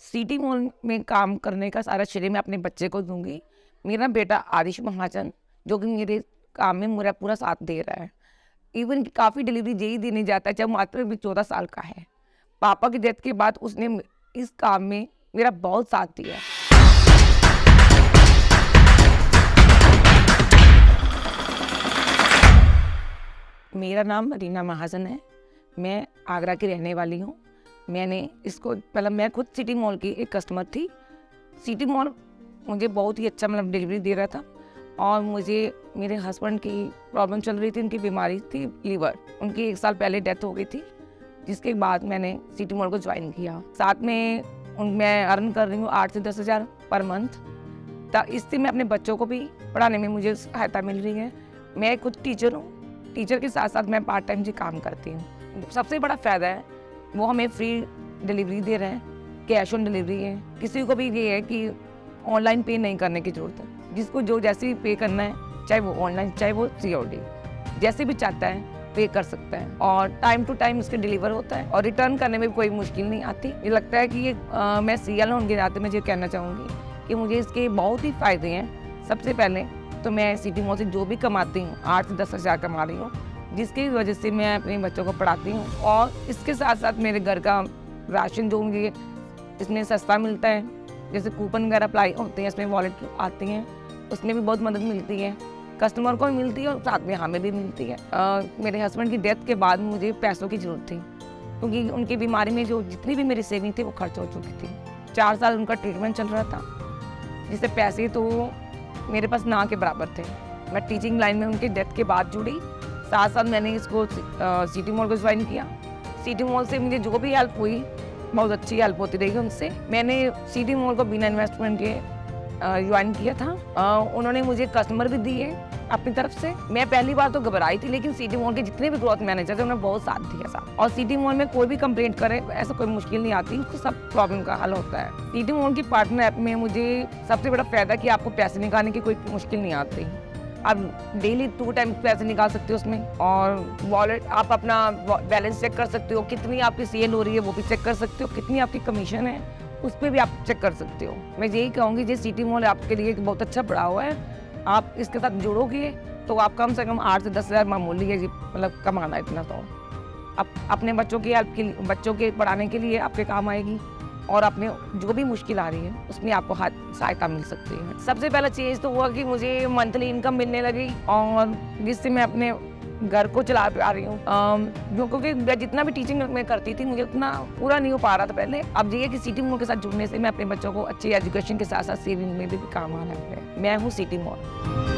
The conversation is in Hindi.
सिटी मॉल में काम करने का सारा श्रेय मैं अपने बच्चे को दूंगी। मेरा बेटा आदिश महाजन, जो कि मेरे काम में मेरा पूरा साथ दे रहा है। इवन काफ़ी डिलीवरी यही देने जाता है जब मात्र भी 14 साल का है। पापा की डेथ के बाद उसने इस काम में मेरा बहुत साथ दिया। मेरा नाम रीना महाजन है। मैं आगरा की रहने वाली हूँ। मैंने इसको मतलब मैं खुद सिटी मॉल की एक कस्टमर थी। सिटी मॉल मुझे बहुत ही अच्छा मतलब डिलीवरी दे रहा था और मुझे मेरे हस्बैंड की प्रॉब्लम चल रही थी, उनकी बीमारी थी लीवर, उनकी 1 साल पहले डेथ हो गई थी, जिसके बाद मैंने सिटी मॉल को ज्वाइन किया। साथ में मैं अर्न कर रही हूँ 8 से 10 हज़ार पर मंथ। इससे मैं अपने बच्चों को भी पढ़ाने में मुझे सहायता मिल रही है। मैं खुद टीचर हूँ। टीचर के साथ साथ मैं पार्ट टाइम से काम करती हूँ। सबसे बड़ा फ़ायदा है वो हमें फ्री डिलीवरी दे रहे हैं, कैश ऑन डिलीवरी है। किसी को भी ये है कि ऑनलाइन पे नहीं करने की ज़रूरत है। जिसको जो जैसे भी पे करना है, चाहे वो ऑनलाइन चाहे वो COD, जैसे भी चाहता है पे कर सकता है और टाइम टू टाइम इसके डिलीवर होता है और रिटर्न करने में कोई मुश्किल नहीं आती। ये लगता है कि ये मैं CL होने के नाते मैं ये कहना चाहूँगी कि मुझे इसके बहुत ही फ़ायदे हैं। सबसे पहले तो मैं सिटी मॉल से जो भी कमाती हूँ 8 से 10 हज़ार कमा रही हूँ, जिसकी वजह से मैं अपने बच्चों को पढ़ाती हूँ और इसके साथ साथ मेरे घर का राशन जो मुझे इसमें सस्ता मिलता है, जैसे कूपन वगैरह अप्लाई होते हैं, इसमें वॉलेट आती हैं, उसमें भी बहुत मदद मिलती है। कस्टमर को भी मिलती है और साथ में हमें भी मिलती है। मेरे हस्बैंड की डेथ के बाद मुझे पैसों की ज़रूरत थी, क्योंकि उनकी बीमारी में जो जितनी भी मेरी सेविंग थी वो खर्च हो चुकी थी। 4 साल उनका ट्रीटमेंट चल रहा था, जिससे पैसे तो मेरे पास ना के बराबर थे। मैं टीचिंग लाइन में उनकी डेथ के बाद जुड़ी। साथ साथ मैंने इसको सिटी मॉल को ज्वाइन किया। सिटी मॉल से मुझे जो भी हेल्प हुई बहुत अच्छी हेल्प होती रही उनसे। मैंने सिटी मॉल को बिना इन्वेस्टमेंट के ज्वाइन किया था। उन्होंने मुझे कस्टमर भी दिए अपनी तरफ से। मैं पहली बार तो घबराई थी, लेकिन सिटी मॉल के जितने भी ग्रोथ मैनेजर थे उन्होंने बहुत साथ दिया साथ। और सिटी मॉल में कोई भी कंप्लेंट करे ऐसा कोई मुश्किल नहीं आती, उसको सब प्रॉब्लम का हल होता है। सिटी मॉल की पार्टनर ऐप में मुझे सबसे बड़ा फायदा कि आपको पैसे निकालने की कोई मुश्किल नहीं आती। आप डेली 2 टाइम पैसे निकाल सकते हो उसमें, और वॉलेट आप अपना बैलेंस चेक कर सकते हो, कितनी आपकी सेल हो रही है वो भी चेक कर सकते हो, कितनी आपकी कमीशन है उस पर भी आप चेक कर सकते हो। मैं यही कहूँगी जो सिटी मॉल आपके लिए बहुत अच्छा बढ़ावा है। आप इसके साथ जुड़ोगे तो आप कम से कम 8 से 10 हज़ार मामूली है मतलब कमाना इतना तो आप अपने बच्चों की हेल्प के लिए, बच्चों के पढ़ाने के लिए आपके काम आएगी और अपने जो भी मुश्किल आ रही है उसमें आपको सहायता मिल सकती है। सबसे पहला चेंज तो हुआ कि मुझे मंथली इनकम मिलने लगी और जिससे मैं अपने घर को चला पा रही हूँ। क्योंकि मैं जितना भी टीचिंग में करती थी मुझे उतना पूरा नहीं हो पा रहा था पहले। अब ये कि सिटी मॉल के साथ जुड़ने से मैं अपने बच्चों को अच्छी एजुकेशन के साथ साथ सेविंग में भी काम आ रहा है। मैं हूँ सिटी मॉल।